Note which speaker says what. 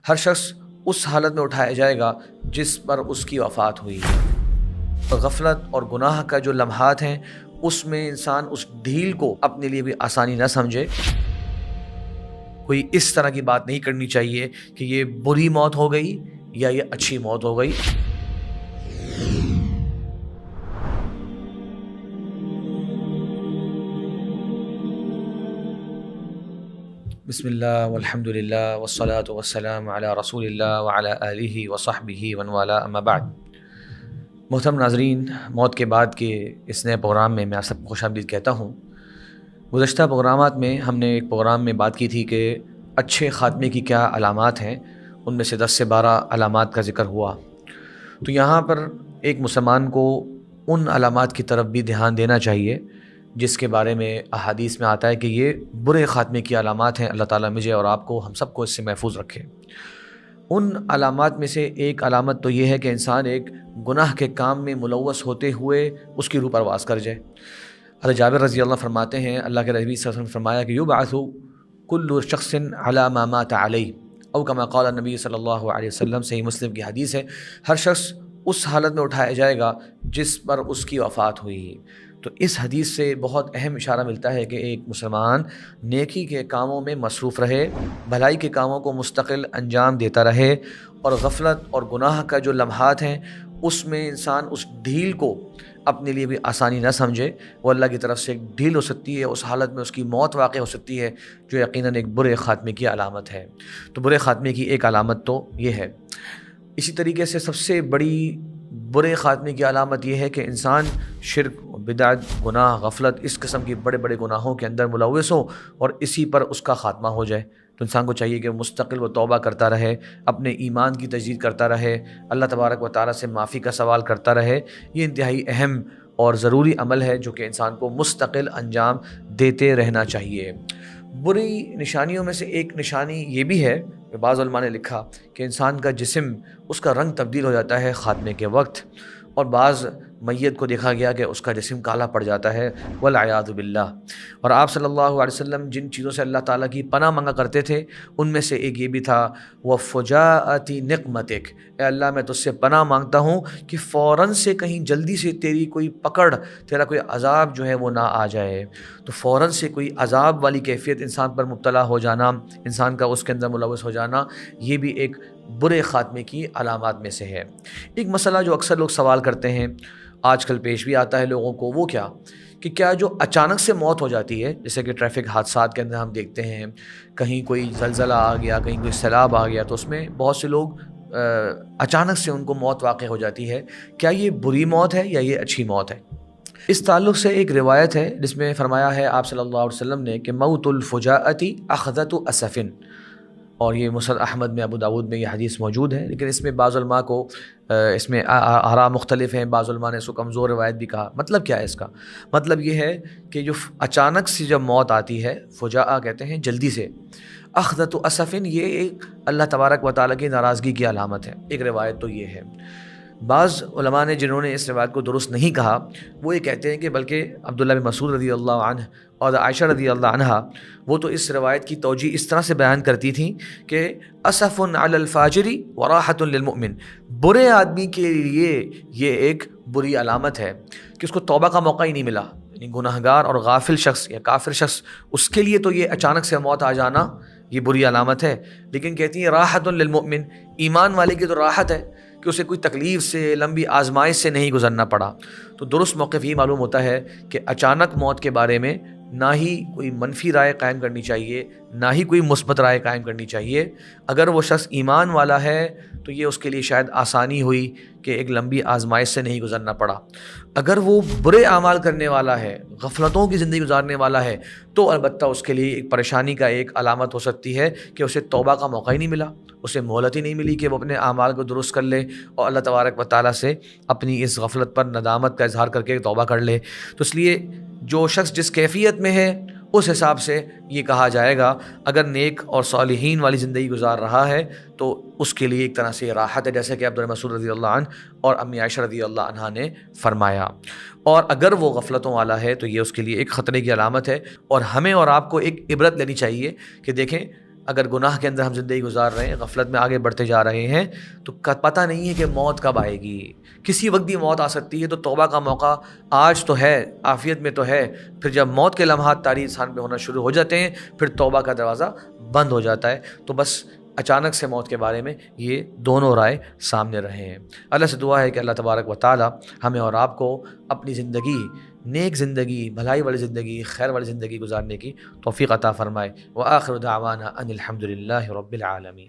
Speaker 1: ہر شخص اس حالت میں اٹھایا جائے گا جس پر اس کی وفات ہوئی ہے۔ غفلت اور گناہ کا جو لمحات ہیں اس میں انسان اس ڈھیل کو اپنے لیے بھی آسانی نہ سمجھے۔ کوئی اس طرح کی بات نہیں کرنی چاہیے کہ یہ بری موت ہو گئی یا یہ اچھی موت ہو گئی۔ بسم اللہ والحمد للہ والصلاة والسلام علی رسول اللہ وعلی آلہ وصحبہ ومن والاه اما بعد۔ محترم ناظرین، موت کے بعد کے اس نئے پروگرام میں آپ سب کو خوش آمدید کہتا ہوں۔ گزشتہ پروگرامات میں ہم نے ایک پروگرام میں بات کی تھی کہ اچھے خاتمے کی کیا علامات ہیں، ان میں سے 10 سے 12 علامات کا ذکر ہوا۔ تو یہاں پر ایک مسلمان کو ان علامات کی طرف بھی دھیان دینا چاہیے جس کے بارے میں احادیث میں آتا ہے کہ یہ برے خاتمے کی علامات ہیں۔ اللہ تعالیٰ مجھے اور آپ کو، ہم سب کو اس سے محفوظ رکھے۔ ان علامات میں سے ایک علامت تو یہ ہے کہ انسان ایک گناہ کے کام میں ملوث ہوتے ہوئے اس کی روح پرواز کر جائے۔ حضرت جابر رضی اللہ فرماتے ہیں، اللہ کے نبی صلی اللہ علیہ وسلم نے فرمایا کہ یبعث کل شخص علی ما مات علیہ، او کما قال نبی صلی اللہ علیہ وسلم، صحیح مسلم کی حدیث ہے۔ ہر شخص اس حالت میں اٹھایا جائے گا جس پر اس کی وفات ہوئی۔ تو اس حدیث سے بہت اہم اشارہ ملتا ہے کہ ایک مسلمان نیکی کے کاموں میں مصروف رہے، بھلائی کے کاموں کو مستقل انجام دیتا رہے، اور غفلت اور گناہ کا جو لمحات ہیں اس میں انسان اس ڈھیل کو اپنے لیے بھی آسانی نہ سمجھے۔ وہ اللہ کی طرف سے ایک ڈھیل ہو سکتی ہے، اس حالت میں اس کی موت واقع ہو سکتی ہے، جو یقیناً ایک برے خاتمے کی علامت ہے۔ تو برے خاتمے کی ایک علامت تو یہ ہے۔ اسی طریقے سے سب سے بڑی برے خاتمے کی علامت یہ ہے کہ انسان شرک، بدعت، گناہ، غفلت، اس قسم کی بڑے بڑے گناہوں کے اندر ملوث ہو اور اسی پر اس کا خاتمہ ہو جائے۔ تو انسان کو چاہیے کہ مستقل وہ توبہ کرتا رہے، اپنے ایمان کی تجدید کرتا رہے، اللہ تبارک و تعالیٰ سے معافی کا سوال کرتا رہے۔ یہ انتہائی اہم اور ضروری عمل ہے جو کہ انسان کو مستقل انجام دیتے رہنا چاہیے۔ بری نشانیوں میں سے ایک نشانی یہ بھی ہے کہ بعض علماء نے لکھا کہ انسان کا جسم، اس کا رنگ تبدیل ہو جاتا ہے خاتمے کے وقت، اور بعض میت کو دیکھا گیا کہ اس کا جسم کالا پڑ جاتا ہے، والعیاذ باللہ۔ اور آپ صلی اللہ علیہ وسلم جن چیزوں سے اللہ تعالیٰ کی پناہ مانگا کرتے تھے ان میں سے ایک یہ بھی تھا، وَفُجَاءَةِ نِقْمَتِكَ، اے اللہ میں تجھ سے پناہ مانگتا ہوں کہ فوراً سے کہیں جلدی سے تیری کوئی پکڑ، تیرا کوئی عذاب جو ہے وہ نہ آ جائے۔ تو فوراً سے کوئی عذاب والی کیفیت انسان پر مبتلا ہو جانا، انسان کا اس کے اندر ملوث ہو جانا، یہ بھی ایک برے خاتمے کی علامات میں سے ہے۔ ایک مسئلہ جو اکثر لوگ سوال کرتے ہیں، آج کل پیش بھی آتا ہے لوگوں کو، وہ کیا جو اچانک سے موت ہو جاتی ہے، جیسے کہ ٹریفک حادثات کے اندر ہم دیکھتے ہیں، کہیں کوئی زلزلہ آ گیا، کہیں کوئی سیلاب آ گیا، تو اس میں بہت سے لوگ اچانک سے ان کو موت واقع ہو جاتی ہے، کیا یہ بری موت ہے یا یہ اچھی موت ہے؟ اس تعلق سے ایک روایت ہے جس میں فرمایا ہے آپ صلی اللہ علیہ وسلم نے کہ موت الفجاءۃ اخذۃ اسف، اور یہ مسند احمد میں، ابو داود میں یہ حدیث موجود ہے، لیکن اس میں بعض علماء کو اس میں آراء مختلف ہیں، بعض علماء نے اس کو کمزور روایت بھی کہا۔ مطلب کیا ہے اس کا؟ مطلب یہ ہے کہ جو اچانک سے جب موت آتی ہے، فجاء کہتے ہیں جلدی سے، اخذۃ اسف، یہ ایک اللہ تبارک و تعالیٰ کی ناراضگی کی علامت ہے۔ ایک روایت تو یہ ہے۔ بعض علماء نے جنہوں نے اس روایت کو درست نہیں کہا، وہ یہ کہتے ہیں کہ بلکہ عبداللہ بن مسعود رضی اللہ عنہ اور عائشہ رضی اللہ عنہا، وہ تو اس روایت کی توجیہ اس طرح سے بیان کرتی تھیں کہ اسف علی الفاجر وراحۃ للمؤمن، برے آدمی کے لیے یہ ایک بری علامت ہے کہ اس کو توبہ کا موقع ہی نہیں ملا، یعنی گناہ گار اور غافل شخص یا کافر شخص، اس کے لیے تو یہ اچانک سے موت آ جانا یہ بری علامت ہے، لیکن کہتی ہیں راحۃ للمؤمن، ایمان والے کی تو راحت ہے کہ اسے کوئی تکلیف سے، لمبی آزمائش سے نہیں گزرنا پڑا۔ تو درست موقف یہ معلوم ہوتا ہے کہ اچانک موت کے بارے میں نہ ہی کوئی منفی رائے قائم کرنی چاہیے، نہ ہی کوئی مثبت رائے قائم کرنی چاہیے۔ اگر وہ شخص ایمان والا ہے تو یہ اس کے لیے شاید آسانی ہوئی کہ ایک لمبی آزمائش سے نہیں گزرنا پڑا۔ اگر وہ برے اعمال کرنے والا ہے، غفلتوں کی زندگی گزارنے والا ہے، تو البتہ اس کے لیے ایک پریشانی کا ایک علامت ہو سکتی ہے کہ اسے توبہ کا موقع ہی نہیں ملا، اسے مہلت ہی نہیں ملی کہ وہ اپنے اعمال کو درست کر لے اور اللہ تبارک و تعالیٰ سے اپنی اس غفلت پر ندامت کا اظہار کر کے توبہ کر لے۔ تو اس لیے جو شخص جس کیفیت میں ہے اس حساب سے یہ کہا جائے گا، اگر نیک اور صالحین والی زندگی گزار رہا ہے تو اس کے لیے ایک طرح سے راحت ہے، جیسے کہ عبداللہ مسعود رضی اللہ عنہ اور امی عائشہ رضی اللہ عنہا نے فرمایا۔ اور اگر وہ غفلتوں والا ہے تو یہ اس کے لیے ایک خطرے کی علامت ہے، اور ہمیں اور آپ کو ایک عبرت لینی چاہیے کہ دیکھیں اگر گناہ کے اندر ہم زندگی گزار رہے ہیں، غفلت میں آگے بڑھتے جا رہے ہیں، تو پتہ نہیں ہے کہ موت کب آئے گی. کسی وقت بھی موت آ سکتی ہے. تو توبہ کا موقع آج تو ہے، عافیت میں تو ہے. پھر جب موت کے لمحات طاری انسان پہ ہونا شروع ہو جاتے ہیں، پھر توبہ کا دروازہ بند ہو جاتا ہے. تو بس اچانک سے موت کے بارے میں یہ دونوں رائے سامنے رہے ہیں. اللہ سے دعا ہے کہ اللہ تبارک و تعالی ہمیں اور آپ کو اپنی زندگی، نیک زندگی، بھلائی والی زندگی، خیر والی زندگی گزارنے کی توفیق عطا فرمائے. وآخر دعوانا ان الحمد للہ رب العالمین.